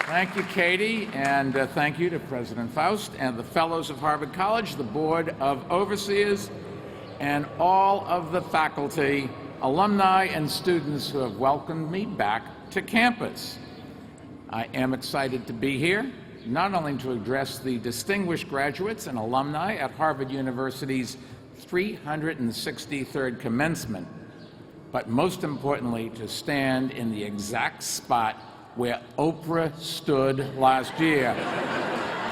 Thank you, Katie, and thank you to President Faust and the Fellows of Harvard College, the Board of Overseers, and all of the faculty, alumni, and students who have welcomed me back to campus. I am excited to be here, not only to address the distinguished graduates and alumni at Harvard University's 363rd commencement, but most importantly, to stand in the exact spot where Oprah stood last year.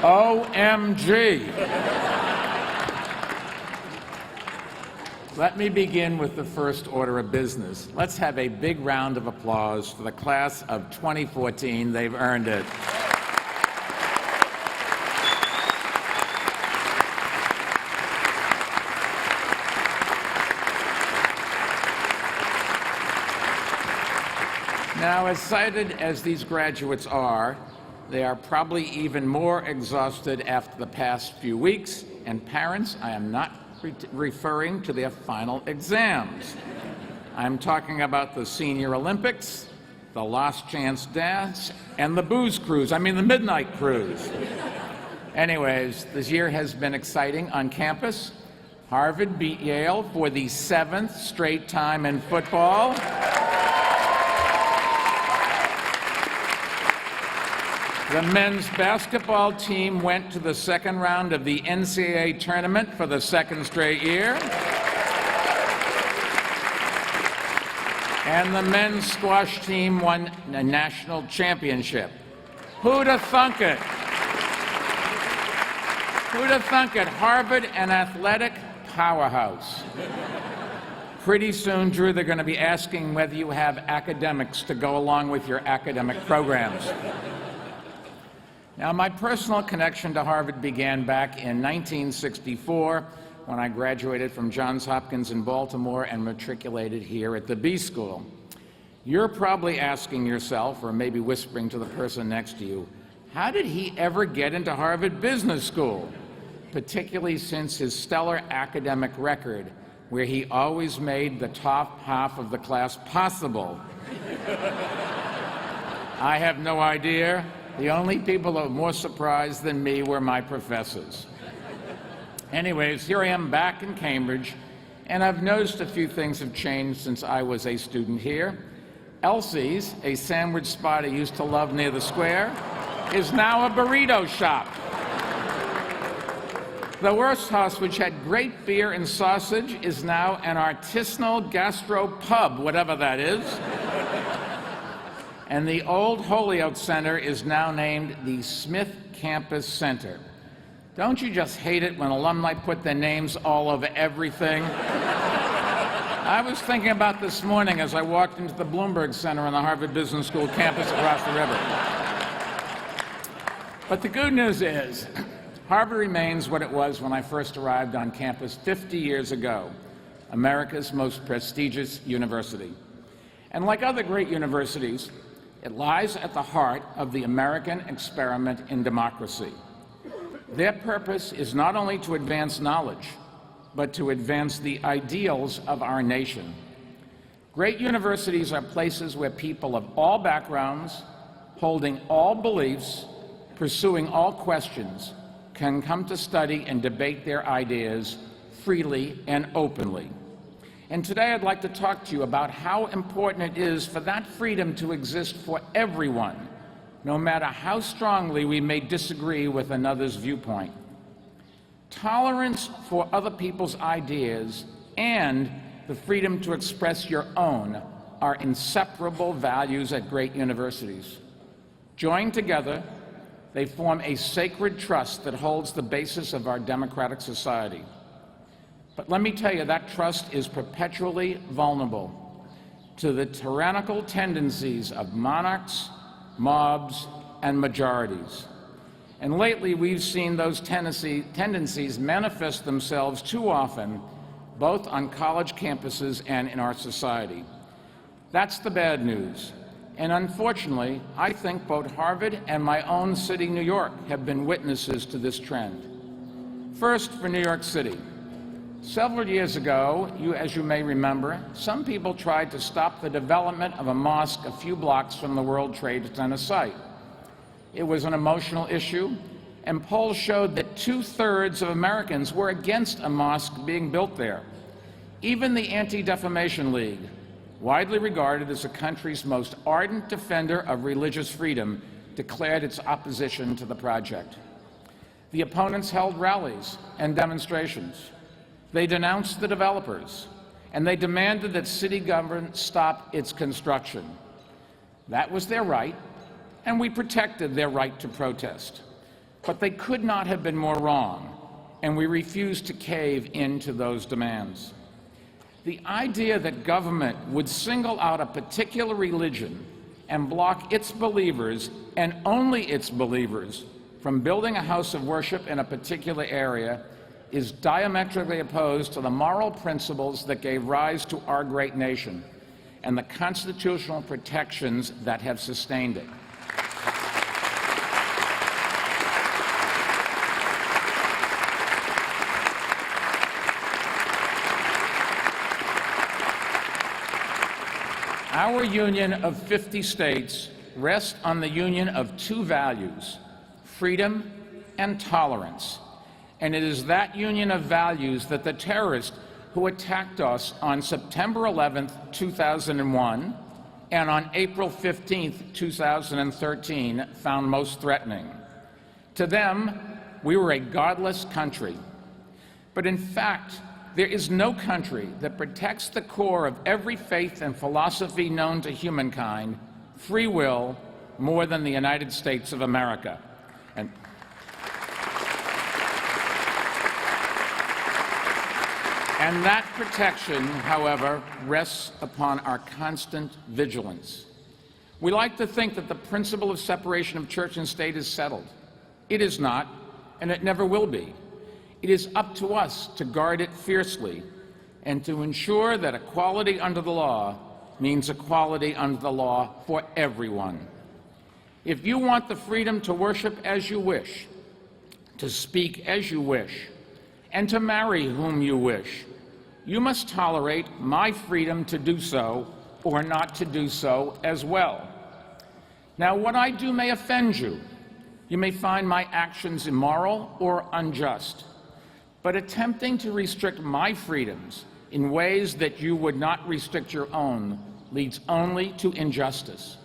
OMG! Let me begin with the first order of business. Let's have a big round of applause for the class of 2014. They've earned it. Now, as excited as these graduates are, they are probably even more exhausted after the past few weeks. And parents, I am not referring to their final exams. I'm talking about the Senior Olympics, the Last Chance Dance, and the booze cruise. I mean the midnight cruise. Anyways, this year has been exciting on campus. Harvard beat Yale for the 7th straight time in football. The men's basketball team went to the second round of the NCAA tournament for the 2nd straight year. And the men's squash team won a national championship. Who'd have thunk it? Who'd have thunk it? Harvard, an athletic powerhouse. Pretty soon, Drew, they're going to be asking whether you have academics to go along with your academic programs. Now, my personal connection to Harvard began back in 1964 when I graduated from Johns Hopkins in Baltimore and matriculated here at the B School. You're probably asking yourself, or maybe whispering to the person next to you, how did he ever get into Harvard Business School? Particularly since his stellar academic record, where he always made the top half of the class possible. I have no idea. The only people who were more surprised than me were my professors. Anyways, here I am back in Cambridge, and I've noticed a few things have changed since I was a student here. Elsie's, a sandwich spot I used to love near the square, is now a burrito shop. The Worst House, which had great beer and sausage, is now an artisanal gastro pub, whatever that is. And the old Holyoke Center is now named the Smith Campus Center. Don't you just hate it when alumni put their names all over everything? I was thinking about this morning as I walked into the Bloomberg Center on the Harvard Business School campus across the river. But the good news is, Harvard remains what it was when I first arrived on campus 50 years ago, America's most prestigious university. And like other great universities, it lies at the heart of the American experiment in democracy. Their purpose is not only to advance knowledge, but to advance the ideals of our nation. Great universities are places where people of all backgrounds, holding all beliefs, pursuing all questions, can come to study and debate their ideas freely and openly. And today I'd like to talk to you about how important it is for that freedom to exist for everyone, no matter how strongly we may disagree with another's viewpoint. Tolerance for other people's ideas and the freedom to express your own are inseparable values at great universities. Joined together, they form a sacred trust that holds the basis of our democratic society. But let me tell you, that trust is perpetually vulnerable to the tyrannical tendencies of monarchs, mobs, and majorities. And lately, we've seen those tendencies manifest themselves too often, both on college campuses and in our society. That's the bad news. And unfortunately, I think both Harvard and my own city, New York, have been witnesses to this trend. First, for New York City. Several years ago, as you may remember, some people tried to stop the development of a mosque a few blocks from the World Trade Center site. It was an emotional issue, and polls showed that 2/3 of Americans were against a mosque being built there. Even the Anti-Defamation League, widely regarded as the country's most ardent defender of religious freedom, declared its opposition to the project. The opponents held rallies and demonstrations. They denounced the developers, and they demanded that city government stop its construction. That was their right, and we protected their right to protest. But they could not have been more wrong, and we refused to cave into those demands. The idea that government would single out a particular religion and block its believers, and only its believers, from building a house of worship in a particular area is diametrically opposed to the moral principles that gave rise to our great nation and the constitutional protections that have sustained it. Our union of 50 states rests on the union of two values, freedom and tolerance. And it is that union of values that the terrorists who attacked us on September 11, 2001, and on April 15, 2013, found most threatening. To them, we were a godless country. But in fact, there is no country that protects the core of every faith and philosophy known to humankind, free will, more than the United States of America. And that protection, however, rests upon our constant vigilance. We like to think that the principle of separation of church and state is settled. It is not, and it never will be. It is up to us to guard it fiercely and to ensure that equality under the law means equality under the law for everyone. If you want the freedom to worship as you wish, to speak as you wish, and to marry whom you wish, you must tolerate my freedom to do so or not to do so as well. Now, what I do may offend you. You may find my actions immoral or unjust. But attempting to restrict my freedoms in ways that you would not restrict your own leads only to injustice.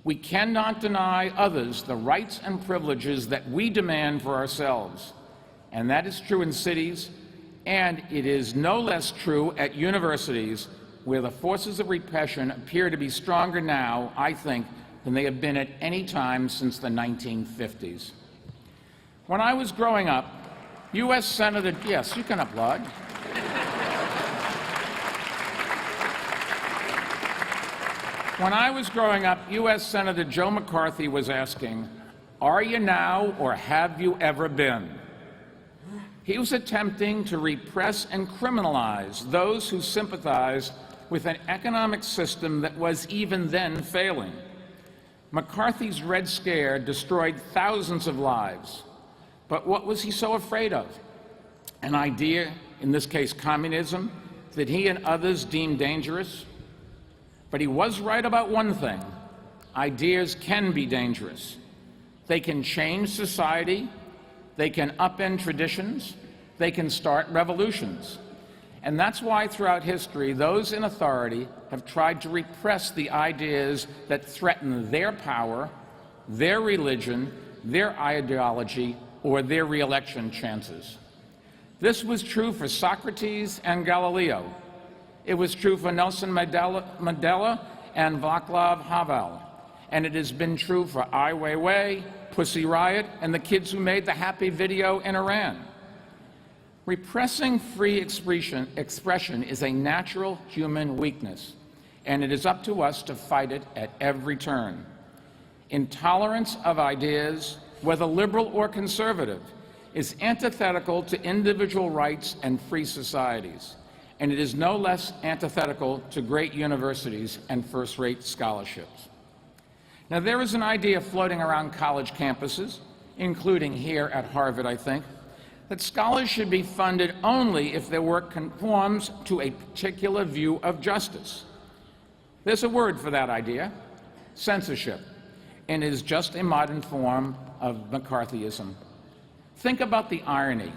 We cannot deny others the rights and privileges that we demand for ourselves. And that is true in cities, and it is no less true at universities, where the forces of repression appear to be stronger now, I think, than they have been at any time since the 1950s. When I was growing up, U.S. Senator, yes, you can applaud. When I was growing up, U.S. Senator Joe McCarthy was asking, "Are you now or have you ever been?" He was attempting to repress and criminalize those who sympathized with an economic system that was even then failing. McCarthy's Red Scare destroyed thousands of lives. But what was he so afraid of? An idea, in this case communism, that he and others deemed dangerous? But he was right about one thing. Ideas can be dangerous. They can change society. They can upend traditions. They can start revolutions. And that's why throughout history, those in authority have tried to repress the ideas that threaten their power, their religion, their ideology, or their re-election chances. This was true for Socrates and Galileo. It was true for Nelson Mandela and Václav Havel. And it has been true for Ai Weiwei, Pussy Riot, and the kids who made the happy video in Iran. Repressing free expression is a natural human weakness, and it is up to us to fight it at every turn. Intolerance of ideas, whether liberal or conservative, is antithetical to individual rights and free societies, and it is no less antithetical to great universities and first-rate scholarships. Now, there is an idea floating around college campuses, including here at Harvard, I think, that scholars should be funded only if their work conforms to a particular view of justice. There's a word for that idea: censorship. and is just a modern form of McCarthyism. Think about the irony.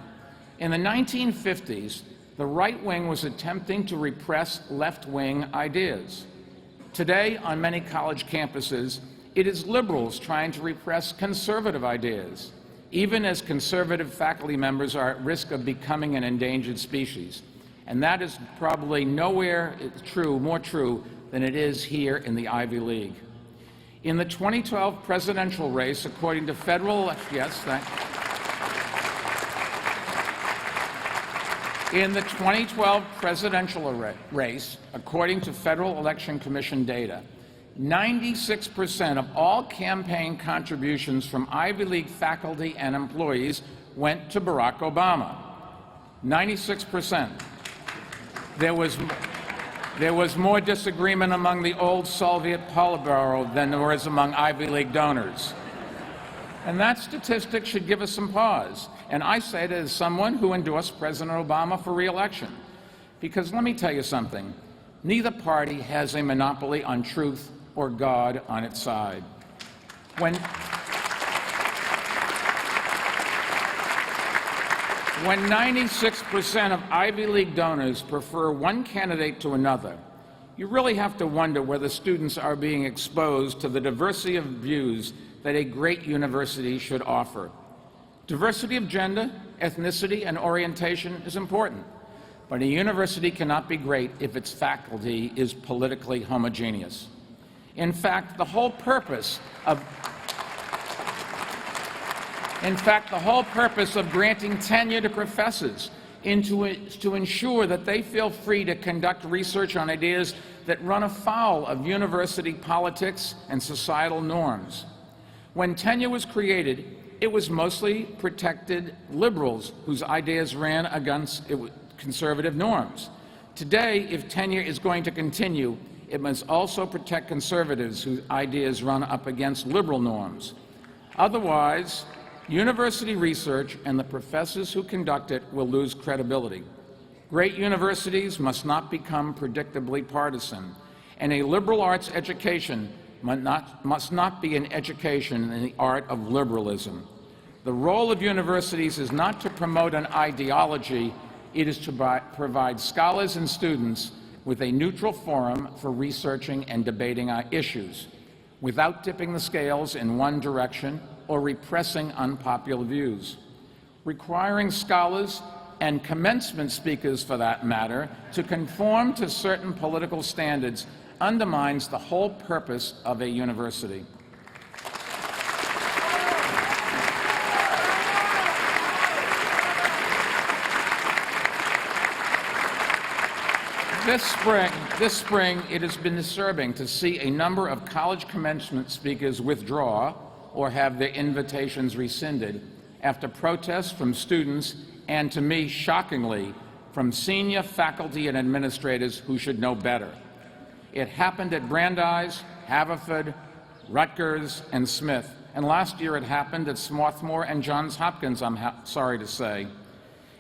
In the 1950s, the right wing was attempting to repress left-wing ideas. Today, on many college campuses, it is liberals trying to repress conservative ideas, even as conservative faculty members are at risk of becoming an endangered species. And that is probably nowhere more true than it is here in the Ivy League. In the 2012 presidential race, according to federal, In the 2012 presidential race, according to Federal Election Commission data, 96% of all campaign contributions from Ivy League faculty and employees went to Barack Obama. 96%. There was more disagreement among the old Soviet Politburo than there was among Ivy League donors. And that statistic should give us some pause. And I say it as someone who endorsed President Obama for re-election. Because let me tell you something, neither party has a monopoly on truth or God on its side. When 96% of Ivy League donors prefer one candidate to another, you really have to wonder whether students are being exposed to the diversity of views that a great university should offer. Diversity of gender, ethnicity, and orientation is important, but a university cannot be great if its faculty is politically homogeneous. In fact, the whole purpose of granting tenure to professors is to ensure that they feel free to conduct research on ideas that run afoul of university politics and societal norms. When tenure was created, it was mostly protected liberals whose ideas ran against conservative norms. Today, if tenure is going to continue, it must also protect conservatives whose ideas run up against liberal norms. Otherwise, university research and the professors who conduct it will lose credibility. Great universities must not become predictably partisan, and a liberal arts education must not be an education in the art of liberalism. The role of universities is not to promote an ideology, it is to provide scholars and students with a neutral forum for researching and debating issues, without tipping the scales in one direction or repressing unpopular views. Requiring scholars and commencement speakers, for that matter, to conform to certain political standards undermines the whole purpose of a university. This spring, it has been disturbing to see a number of college commencement speakers withdraw or have their invitations rescinded after protests from students and, to me, shockingly, from senior faculty and administrators who should know better. It happened at Brandeis, Haverford, Rutgers, and Smith, and last year it happened at Swarthmore and Johns Hopkins, I'm sorry to say.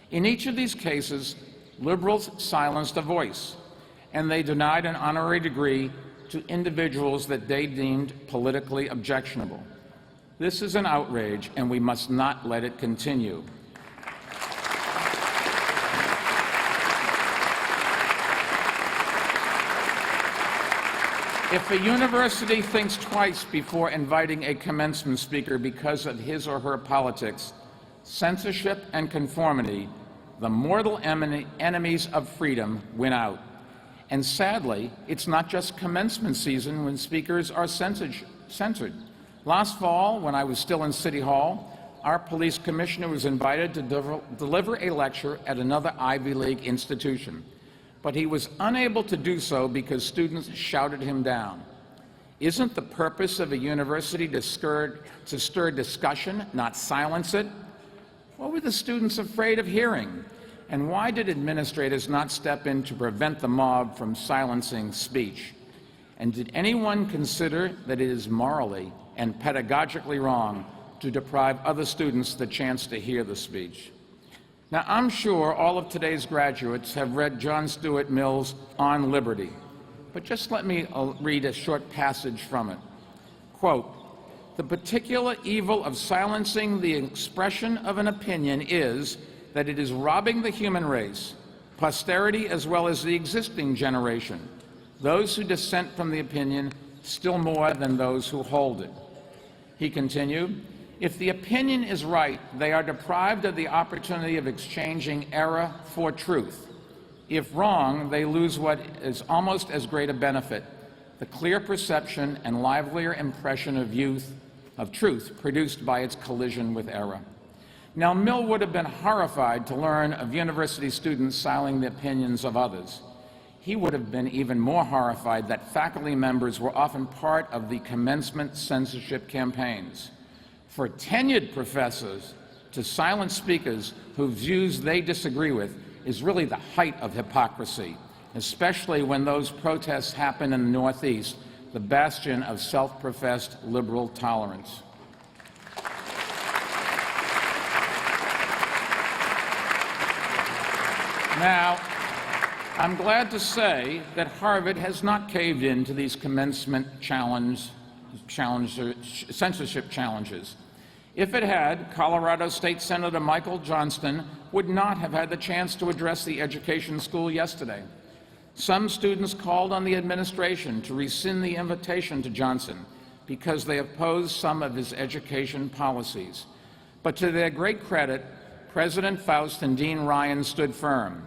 In each of these cases, liberals silenced a voice, and they denied an honorary degree to individuals that they deemed politically objectionable. This is an outrage, and we must not let it continue. If a university thinks twice before inviting a commencement speaker because of his or her politics, censorship and conformity, the mortal enemies of freedom, win out. And sadly, it's not just commencement season when speakers are censored. Last fall, when I was still in City Hall, our police commissioner was invited to deliver a lecture at another Ivy League institution, but he was unable to do so because students shouted him down. Isn't the purpose of a university to stir discussion, not silence it? What were the students afraid of hearing? And why did administrators not step in to prevent the mob from silencing speech? And did anyone consider that it is morally and pedagogically wrong to deprive other students the chance to hear the speech? Now, I'm sure all of today's graduates have read John Stuart Mill's On Liberty, but just let me read a short passage from it. Quote, the particular evil of silencing the expression of an opinion is that it is robbing the human race, posterity as well as the existing generation, those who dissent from the opinion still more than those who hold it. He continued, if the opinion is right, they are deprived of the opportunity of exchanging error for truth. If wrong, they lose what is almost as great a benefit, the clear perception and livelier impression of truth produced by its collision with error. Now, Mill would have been horrified to learn of university students silencing the opinions of others. He would have been even more horrified that faculty members were often part of the commencement censorship campaigns. For tenured professors to silence speakers whose views they disagree with is really the height of hypocrisy, especially when those protests happen in the Northeast, the bastion of self-professed liberal tolerance. Now, I'm glad to say that Harvard has not caved in to these commencement censorship challenges. If it had, Colorado State Senator Michael Johnston would not have had the chance to address the education school yesterday. Some students called on the administration to rescind the invitation to Johnson because they opposed some of his education policies. But to their great credit, President Faust and Dean Ryan stood firm.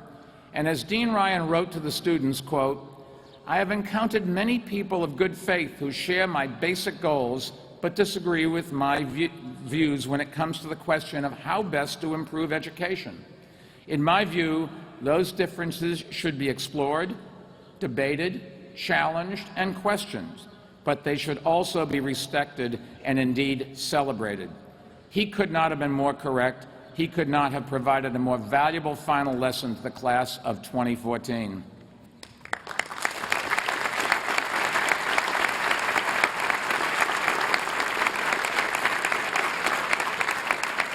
And as Dean Ryan wrote to the students, quote, I have encountered many people of good faith who share my basic goals but disagree with my views when it comes to the question of how best to improve education. In my view, those differences should be explored, debated, challenged, and questioned, but they should also be respected and indeed celebrated. He could not have been more correct. He could not have provided a more valuable final lesson to the class of 2014.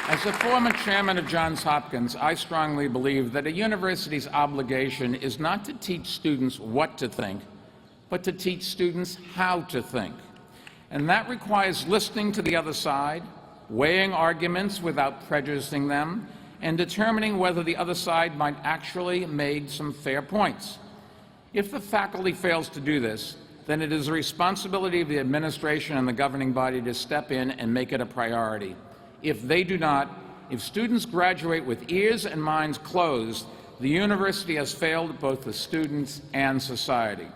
As a former chairman of Johns Hopkins, I strongly believe that a university's obligation is not to teach students what to think, but to teach students how to think. And that requires listening to the other side, weighing arguments without prejudicing them, and determining whether the other side might actually make some fair points. If the faculty fails to do this, then it is the responsibility of the administration and the governing body to step in and make it a priority. If they do not, if students graduate with ears and minds closed, the university has failed both the students and society.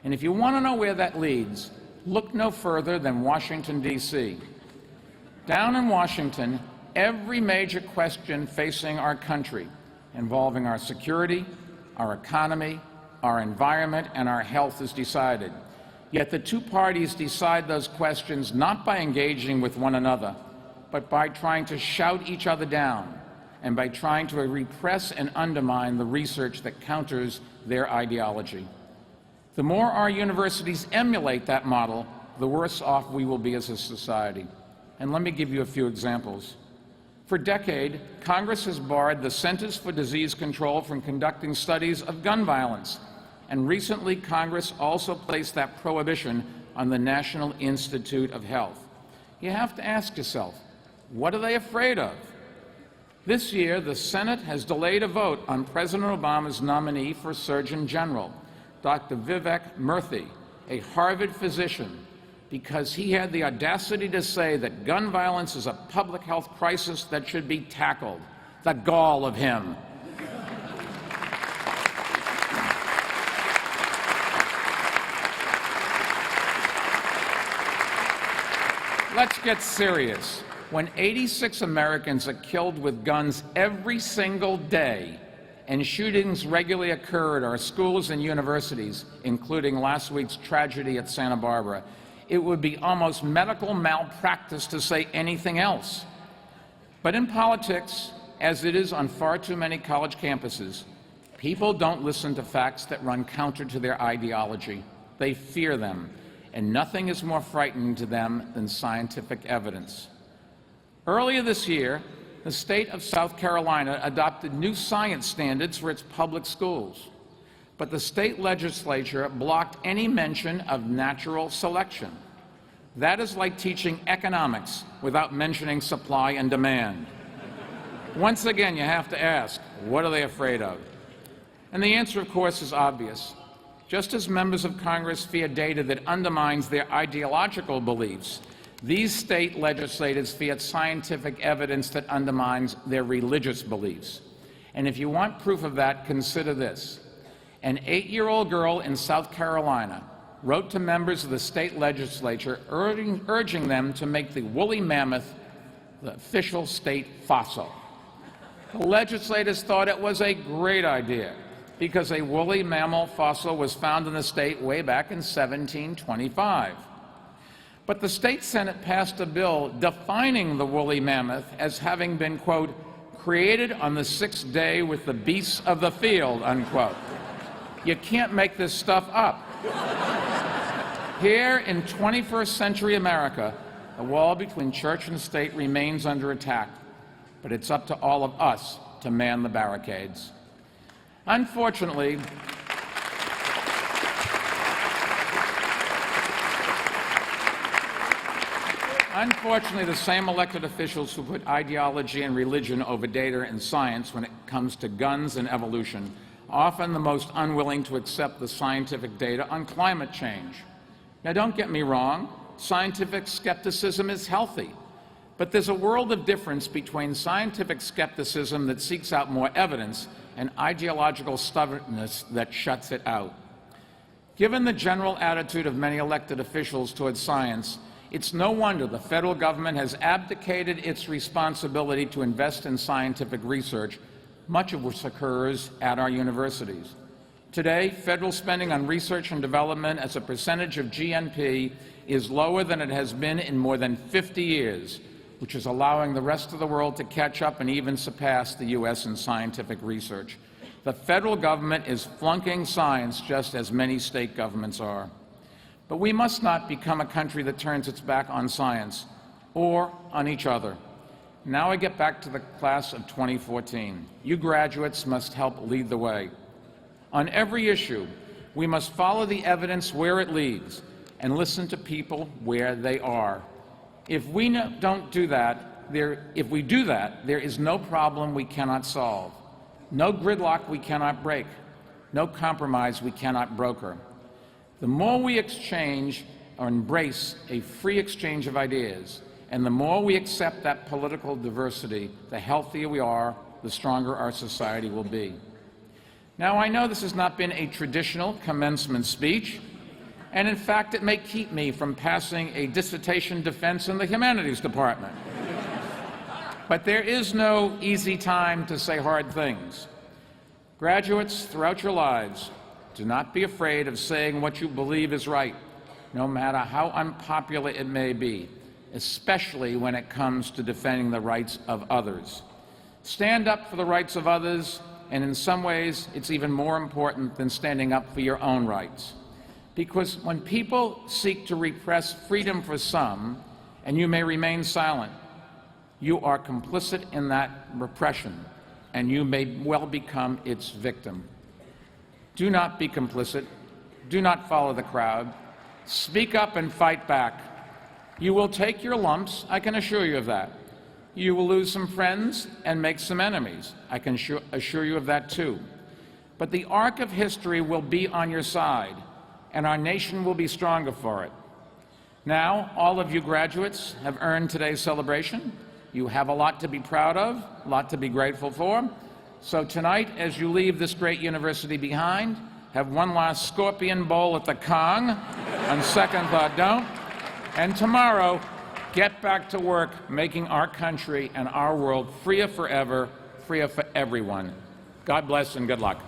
And if you want to know where that leads, look no further than Washington, D.C. Down in Washington, every major question facing our country, involving our security, our economy, our environment, and our health is decided. Yet the two parties decide those questions not by engaging with one another, but by trying to shout each other down and by trying to repress and undermine the research that counters their ideology. The more our universities emulate that model, the worse off we will be as a society. And let me give you a few examples. For a decade, Congress has barred the Centers for Disease Control from conducting studies of gun violence. And recently, Congress also placed that prohibition on the National Institute of Health. You have to ask yourself, what are they afraid of? This year, the Senate has delayed a vote on President Obama's nominee for Surgeon General, Dr. Vivek Murthy, a Harvard physician, because he had the audacity to say that gun violence is a public health crisis that should be tackled. The gall of him. Let's get serious. When 86 Americans are killed with guns every single day, and shootings regularly occur at our schools and universities, including last week's tragedy at Santa Barbara, it would be almost medical malpractice to say anything else. But in politics, as it is on far too many college campuses, people don't listen to facts that run counter to their ideology. They fear them, and nothing is more frightening to them than scientific evidence. Earlier this year, the state of South Carolina adopted new science standards for its public schools, but the state legislature blocked any mention of natural selection. That is like teaching economics without mentioning supply and demand. Once again, you have to ask, what are they afraid of? And the answer, of course, is obvious. Just as members of Congress fear data that undermines their ideological beliefs, these state legislators fear scientific evidence that undermines their religious beliefs. And if you want proof of that, consider this. An 8-year-old girl in South Carolina wrote to members of the state legislature urging them to make the woolly mammoth the official state fossil. The legislators thought it was a great idea because a woolly mammal fossil was found in the state way back in 1725. But the state Senate passed a bill defining the woolly mammoth as having been, quote, created on the 6th day with the beasts of the field, unquote. You can't make this stuff up. Here in 21st century America, the wall between church and state remains under attack, but it's up to all of us to man the barricades. Unfortunately, the same elected officials who put ideology and religion over data and science when it comes to guns and evolution are often the most unwilling to accept the scientific data on climate change. Now, don't get me wrong, scientific skepticism is healthy, but there's a world of difference between scientific skepticism that seeks out more evidence and ideological stubbornness that shuts it out. Given the general attitude of many elected officials towards science, it's no wonder the federal government has abdicated its responsibility to invest in scientific research, much of which occurs at our universities. Today, federal spending on research and development as a percentage of GNP is lower than it has been in more than 50 years, which is allowing the rest of the world to catch up and even surpass the U.S. in scientific research. The federal government is flunking science just as many state governments are. But we must not become a country that turns its back on science or on each other. Now I get back to the class of 2014. You graduates must help lead the way. On every issue, we must follow the evidence where it leads and listen to people where they are. If we do that, there is no problem we cannot solve, no gridlock we cannot break, no compromise we cannot broker. The more we exchange or embrace a free exchange of ideas, and the more we accept that political diversity, the healthier we are, the stronger our society will be. Now, I know this has not been a traditional commencement speech, and in fact, it may keep me from passing a dissertation defense in the humanities department. But there is no easy time to say hard things. Graduates, throughout your lives, do not be afraid of saying what you believe is right, no matter how unpopular it may be, especially when it comes to defending the rights of others. Stand up for the rights of others, and in some ways, it's even more important than standing up for your own rights. Because when people seek to repress freedom for some, and you may remain silent, you are complicit in that repression, and you may well become its victim. Do not be complicit. Do not follow the crowd. Speak up and fight back. You will take your lumps, I can assure you of that. You will lose some friends and make some enemies. I can assure you of that too. But the arc of history will be on your side, and our nation will be stronger for it. Now, all of you graduates have earned today's celebration. You have a lot to be proud of, a lot to be grateful for. So tonight, as you leave this great university behind, have one last scorpion bowl at the Kong. On second thought, don't. And tomorrow, get back to work making our country and our world freer forever, freer for everyone. God bless and good luck.